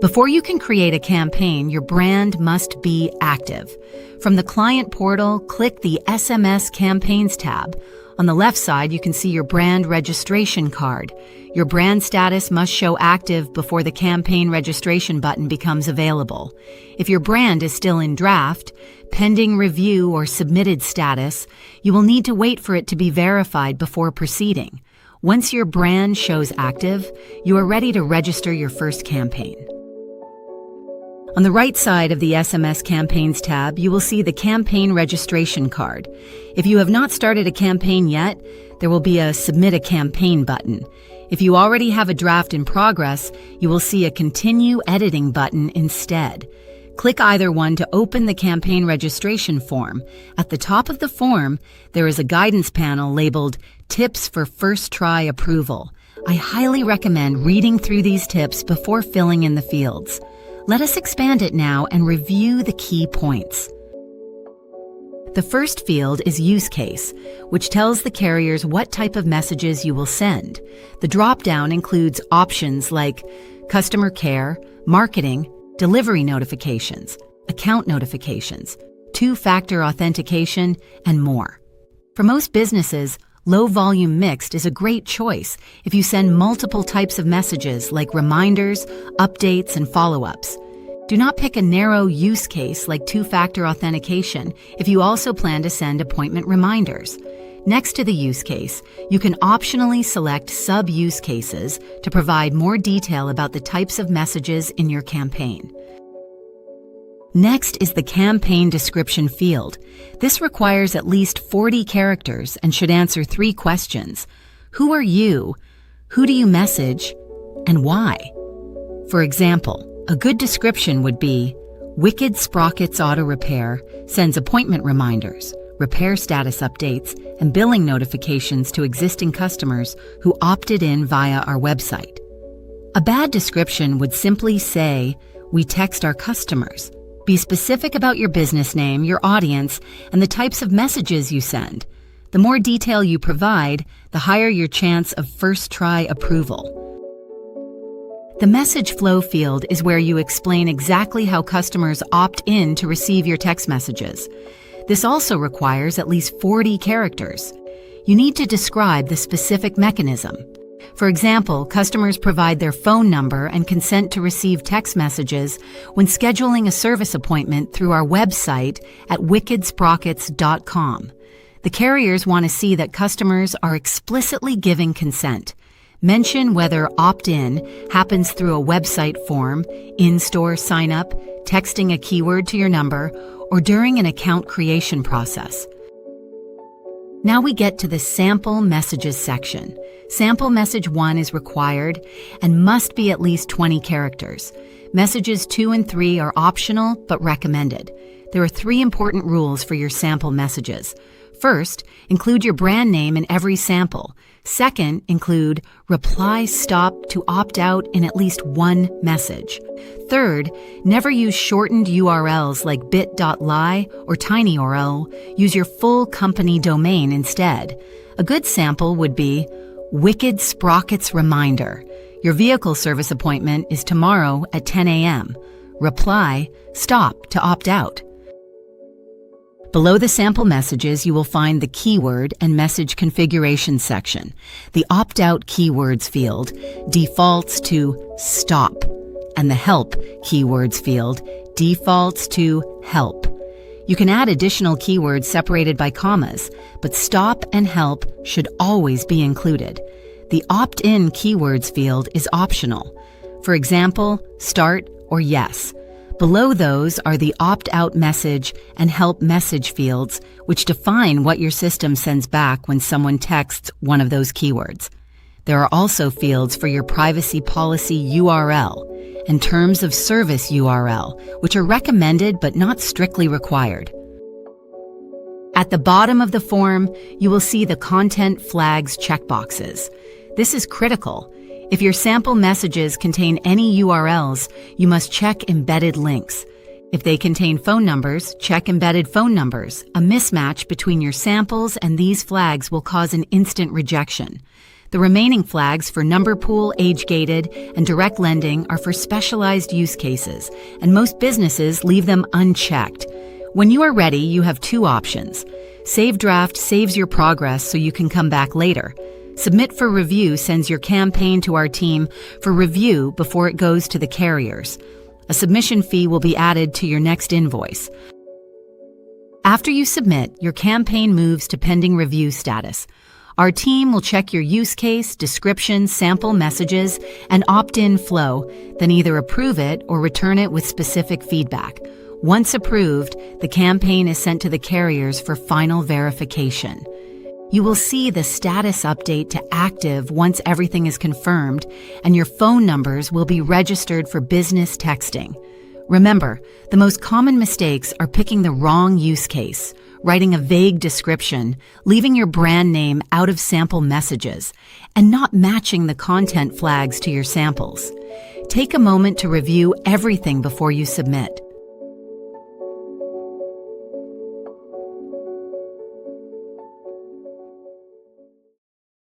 Before you can create a campaign, your brand must be active. From the client portal, click the SMS Campaigns tab. On the left side, you can see your brand registration card. Your brand status must show active before the campaign registration button becomes available. If your brand is still in draft, pending review, or submitted status, you will need to wait for it to be verified before proceeding. Once your brand shows active, you are ready to register your first campaign. On the right side of the SMS Campaigns tab, you will see the Campaign Registration card. If you have not started a campaign yet, there will be a Submit a Campaign button. If you already have a draft in progress, you will see a Continue Editing button instead. Click either one to open the campaign registration form. At the top of the form, there is a guidance panel labeled Tips for First Try Approval. I highly recommend reading through these tips before filling in the fields. Let us expand it now and review the key points. The first field is Use Case, which tells the carriers what type of messages you will send. The drop-down includes options like customer care, marketing, delivery notifications, account notifications, two-factor authentication, and more. For most businesses, low-volume mixed is a great choice if you send multiple types of messages like reminders, updates, and follow-ups. Do not pick a narrow use case like two-factor authentication if you also plan to send appointment reminders. Next to the use case, you can optionally select sub-use cases to provide more detail about the types of messages in your campaign. Next is the campaign description field. This requires at least 40 characters and should answer 3 questions. Who are you? Who do you message? And why? For example, a good description would be, Wicked Sprockets Auto Repair sends appointment reminders, repair status updates, and billing notifications to existing customers who opted in via our website. A bad description would simply say, we text our customers. Be specific about your business name, your audience, and the types of messages you send. The more detail you provide, the higher your chance of first try approval. The message flow field is where you explain exactly how customers opt in to receive your text messages. This also requires at least 40 characters. You need to describe the specific mechanism. For example, customers provide their phone number and consent to receive text messages when scheduling a service appointment through our website at wickedsprockets.com. The carriers want to see that customers are explicitly giving consent. Mention whether opt-in happens through a website form, in-store sign-up, texting a keyword to your number, or during an account creation process. Now we get to the Sample Messages section. Sample Message 1 is required and must be at least 20 characters. Messages 2 and 3 are optional but recommended. There are 3 important rules for your sample messages. First, include your brand name in every sample. Second, include reply stop to opt out in at least one message. Third, never use shortened URLs like bit.ly or tinyurl. Use your full company domain instead. A good sample would be Wicked Sprockets Reminder. Your vehicle service appointment is tomorrow at 10 a.m. Reply stop to opt out. Below the sample messages, you will find the keyword and message configuration section. The opt-out keywords field defaults to stop, and the help keywords field defaults to help. You can add additional keywords separated by commas, but stop and help should always be included. The opt-in keywords field is optional. For example, start or yes. Below those are the opt-out message and help message fields, which define what your system sends back when someone texts one of those keywords. There are also fields for your privacy policy URL and terms of service URL, which are recommended but not strictly required. At the bottom of the form, you will see the Content Flags checkboxes. This is critical. If your sample messages contain any URLs, you must check embedded links. If they contain phone numbers, check embedded phone numbers. A mismatch between your samples and these flags will cause an instant rejection. The remaining flags for number pool, age-gated, and direct lending are for specialized use cases, and most businesses leave them unchecked. When you are ready, you have two options. Save draft saves your progress so you can come back later. Submit for review sends your campaign to our team for review before it goes to the carriers. A submission fee will be added to your next invoice. After you submit, your campaign moves to pending review status. Our team will check your use case, description, sample messages, and opt-in flow, then either approve it or return it with specific feedback. Once approved, the campaign is sent to the carriers for final verification. You will see the status update to active once everything is confirmed, and your phone numbers will be registered for business texting. Remember, the most common mistakes are picking the wrong use case, writing a vague description, leaving your brand name out of sample messages, and not matching the content flags to your samples. Take a moment to review everything before you submit.